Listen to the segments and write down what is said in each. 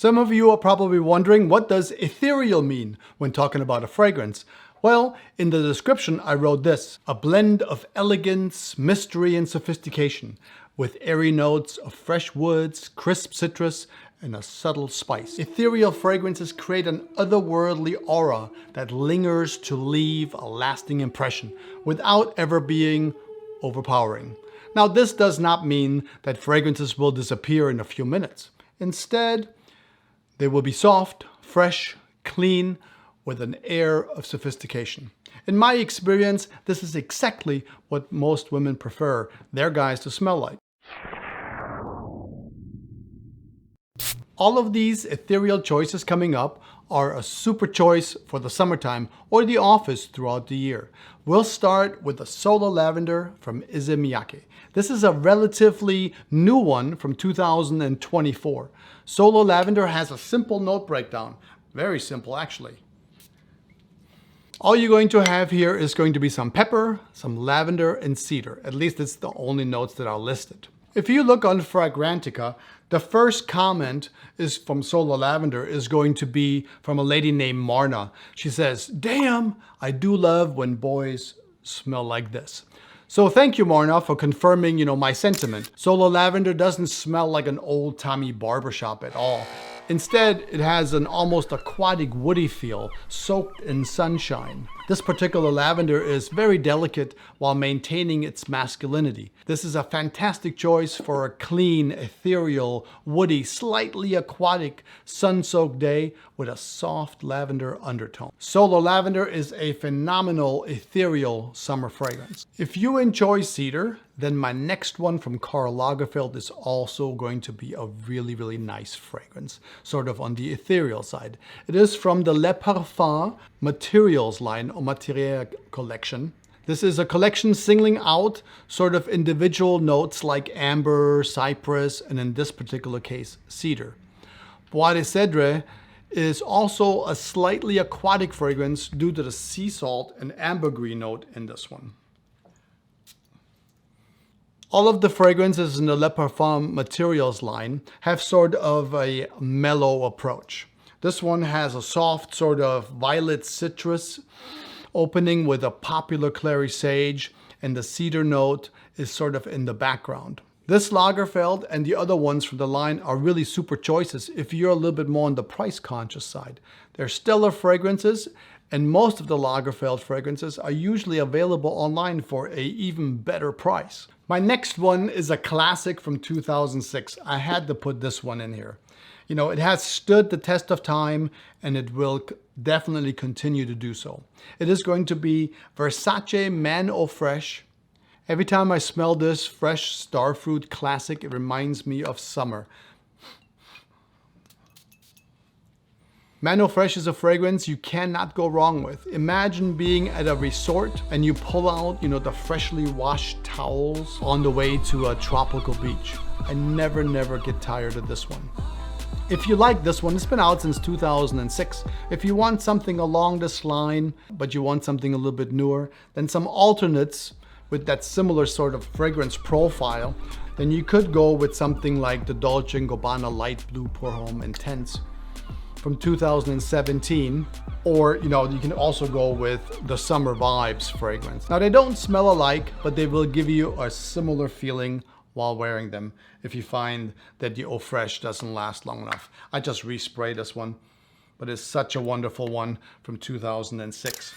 Some of you are probably wondering, what does ethereal mean when talking about a fragrance? Well, in the description I wrote this: a blend of elegance, mystery, and sophistication, with airy notes of fresh woods, crisp citrus, and a subtle spice. Ethereal fragrances create an otherworldly aura that lingers to leave a lasting impression without ever being overpowering. Now, this does not mean that fragrances will disappear in a few minutes. Instead, they will be soft, fresh, clean, with an air of sophistication. In my experience, this is exactly what most women prefer their guys to smell like. All of these ethereal choices coming up are a super choice for the summertime or the office throughout the year. We'll start with the Solar Lavender from Issey Miyake. This is a relatively new one from 2024. Solar Lavender has a simple note breakdown. Very simple, actually. All you're going to have here is going to be some pepper, some lavender, and cedar. At least it's the only notes that are listed. If you look on Fragrantica, the first comment is from Solar Lavender is going to be from a lady named Marna. She says, "Damn, I do love when boys smell like this." So thank you, Marna, for confirming, my sentiment. Solar Lavender doesn't smell like an old-timey barbershop at all. Instead, it has an almost aquatic woody feel, soaked in sunshine. This particular lavender is very delicate while maintaining its masculinity. This is a fantastic choice for a clean, ethereal, woody, slightly aquatic, sun-soaked day with a soft lavender undertone. Solar Lavender is a phenomenal ethereal summer fragrance. If you enjoy cedar, then my next one from Karl Lagerfeld is also going to be a really, really nice fragrance, sort of on the ethereal side. It is from the Le Parfum Materials line or Material collection. This is a collection singling out sort of individual notes like amber, cypress, and in this particular case, cedar. Bois de Cèdre is also a slightly aquatic fragrance due to the sea salt and ambergris note in this one. All of the fragrances in the Le Parfum Materials line have sort of a mellow approach. This one has a soft sort of violet citrus opening with a popular clary sage, and the cedar note is sort of in the background. This Lagerfeld and the other ones from the line are really super choices if you're a little bit more on the price conscious side. They're stellar fragrances, and most of the Lagerfeld fragrances are usually available online for an even better price. My next one is a classic from 2006. I had to put this one in here. It has stood the test of time, and it will definitely continue to do so. It is going to be Versace Man Eau Fraiche. Every time I smell this fresh starfruit classic, it reminds me of summer. Man Eau Fraiche is a fragrance you cannot go wrong with. Imagine being at a resort and you pull out, the freshly washed towels on the way to a tropical beach. I never get tired of this one. If you like this one, it's been out since 2006. If you want something along this line, but you want something a little bit newer, then some alternates with that similar sort of fragrance profile, then you could go with something like the Dolce & Gabbana Light Blue Pour Homme Intense from 2017, or you can also go with the Summer Vibes fragrance. Now, they don't smell alike, but they will give you a similar feeling while wearing them if you find that the Eau Fraiche doesn't last long enough. I just resprayed this one, but it's such a wonderful one from 2006.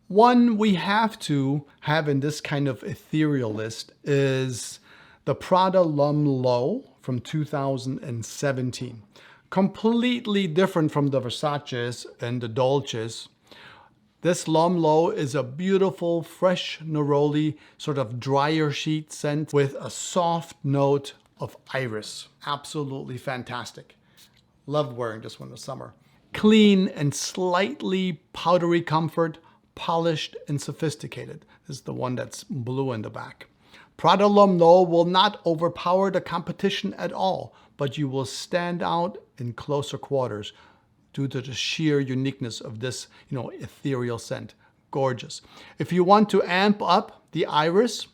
One we have to have in this kind of ethereal list is the Prada L'Homme from 2017. Completely different from the Versaces and the Dolces. This L'Homme is a beautiful, fresh neroli, sort of drier sheet scent with a soft note of iris. Absolutely fantastic. Loved wearing this one in the summer. Clean and slightly powdery comfort, polished and sophisticated. This is the one that's blue in the back. Prada L'Homme will not overpower the competition at all, but you will stand out in closer quarters due to the sheer uniqueness of this, ethereal scent. Gorgeous. If you want to amp up the iris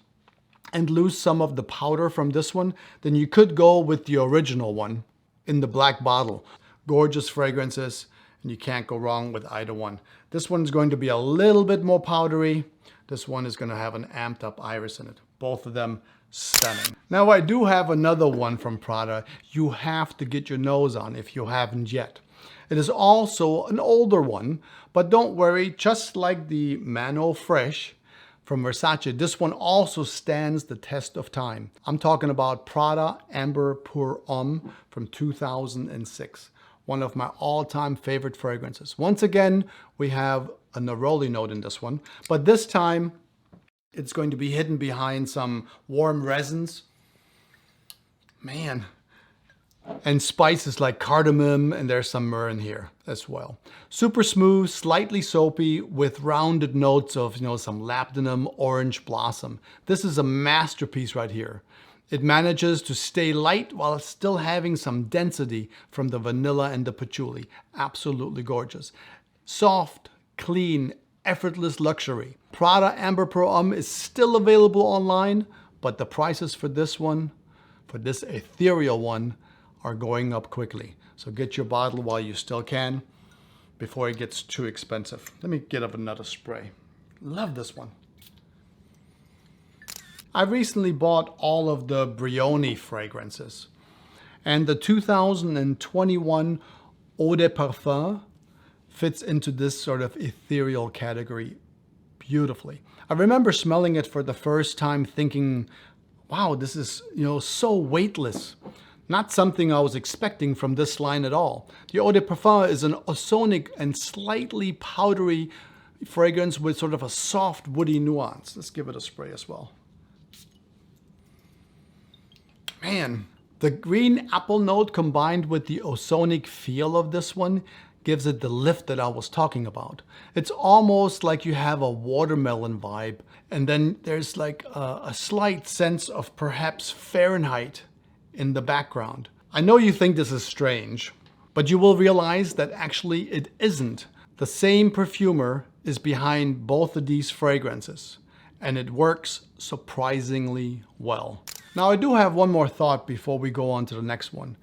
and lose some of the powder from this one, then you could go with the original one in the black bottle. Gorgeous fragrances, and you can't go wrong with either one. This one's going to be a little bit more powdery. This one is going to have an amped up iris in it. Both of them stunning. Now I do have another one from Prada you have to get your nose on if you haven't yet. It is also an older one, but don't worry, just like the Man Eau Fraiche from Versace, this one also stands the test of time. I'm talking about Prada Amber Pour Homme from 2006. One of my all-time favorite fragrances. Once again, we have a neroli note in this one, but this time it's going to be hidden behind some warm resins. Man. And spices like cardamom, and there's some myrrh in here as well. Super smooth, slightly soapy, with rounded notes of, some labdanum, orange blossom. This is a masterpiece right here. It manages to stay light while still having some density from the vanilla and the patchouli. Absolutely gorgeous. Soft, clean, effortless luxury. Prada Amber Pour Homme is still available online, but the prices for this one, for this ethereal one, are going up quickly. So get your bottle while you still can before it gets too expensive. Let me get up another spray. Love this one. I recently bought all of the Brioni fragrances, and the 2021 Eau de Parfum fits into this sort of ethereal category beautifully. I remember smelling it for the first time thinking, wow, this is, so weightless. Not something I was expecting from this line at all. The Eau de Parfum is an ozonic and slightly powdery fragrance with sort of a soft woody nuance. Let's give it a spray as well. Man, the green apple note combined with the ozonic feel of this one gives it the lift that I was talking about. It's almost like you have a watermelon vibe, and then there's like a slight sense of perhaps Fahrenheit in the background. I know you think this is strange, but you will realize that actually it isn't. The same perfumer is behind both of these fragrances, and it works surprisingly well. Now I do have one more thought before we go on to the next one.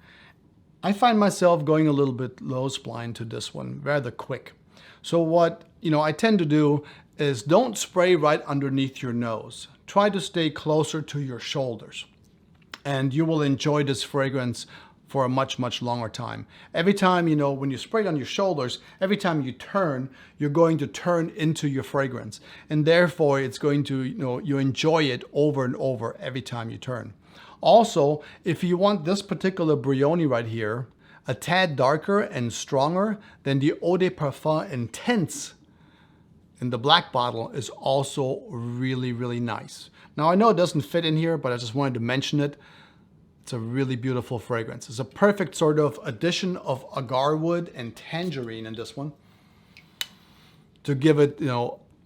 I find myself going a little bit nose blind to this one rather quick. So what I tend to do is don't spray right underneath your nose. Try to stay closer to your shoulders, and you will enjoy this fragrance for a much, much longer time. Every time, when you spray it on your shoulders, every time you turn, you're going to turn into your fragrance. And therefore, it's going to, you enjoy it over and over every time you turn. Also, if you want this particular Brioni right here, a tad darker and stronger, then the Eau de Parfum Intense in the black bottle is also really, really nice. Now I know it doesn't fit in here, but I just wanted to mention it. It's a really beautiful fragrance. It's a perfect sort of addition of agarwood and tangerine in this one to give it,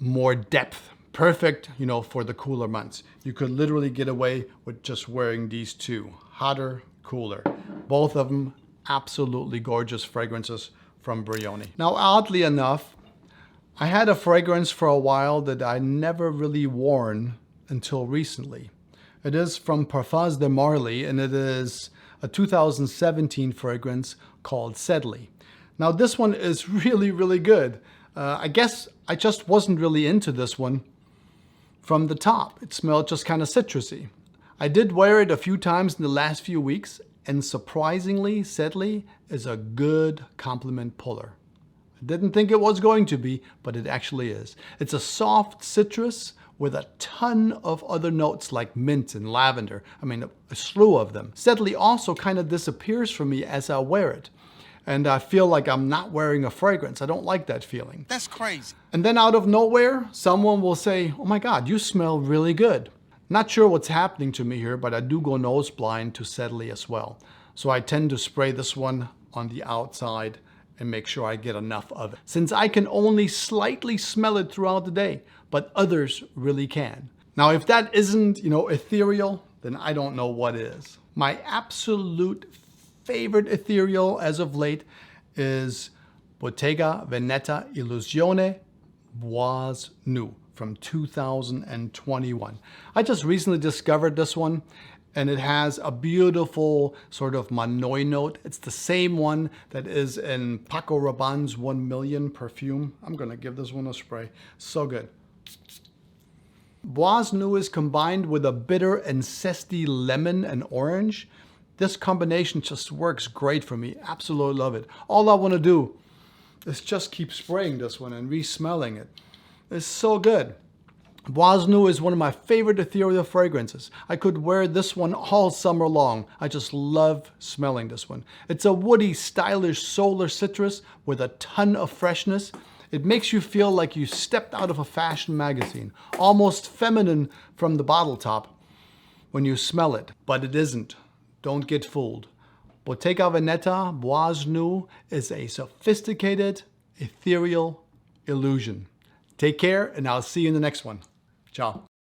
more depth. Perfect, for the cooler months. You could literally get away with just wearing these two. Hotter, cooler. Both of them absolutely gorgeous fragrances from Brioni. Now, oddly enough, I had a fragrance for a while that I never really worn until recently. It is from Parfums de Marly, and it is a 2017 fragrance called Sedley. Now, this one is really, really good. I guess I just wasn't really into this one from the top. It smelled just kind of citrusy. I did wear it a few times in the last few weeks, and surprisingly, Sedley is a good compliment puller. I didn't think it was going to be, but it actually is. It's a soft citrus with a ton of other notes like mint and lavender. I mean, a slew of them. Sedley also kind of disappears from me as I wear it. And I feel like I'm not wearing a fragrance. I don't like that feeling. That's crazy. And then out of nowhere, someone will say, oh my God, you smell really good. Not sure what's happening to me here, but I do go nose blind to Sedley as well. So I tend to spray this one on the outside and make sure I get enough of it. Since I can only slightly smell it throughout the day, but others really can. Now, if that isn't, ethereal, then I don't know what is. My absolute favorite ethereal as of late is Bottega Veneta Illusione Boise Nue from 2021. I just recently discovered this one, And it has a beautiful sort of manoi note. It's the same one that is in Paco Rabanne's 1 Million perfume. I'm gonna give this one a spray. So good. Bois Nuit is combined with a bitter and zesty lemon and orange. This combination just works great for me. Absolutely love it. All I wanna do is just keep spraying this one and re-smelling it. It's so good. Bois Nuit is one of my favorite ethereal fragrances. I could wear this one all summer long. I just love smelling this one. It's a woody, stylish solar citrus with a ton of freshness. It makes you feel like you stepped out of a fashion magazine, almost feminine from the bottle top when you smell it, but it isn't. Don't get fooled. Bottega Veneta Bois Nuit is a sophisticated, ethereal illusion. Take care, and I'll see you in the next one. Ciao.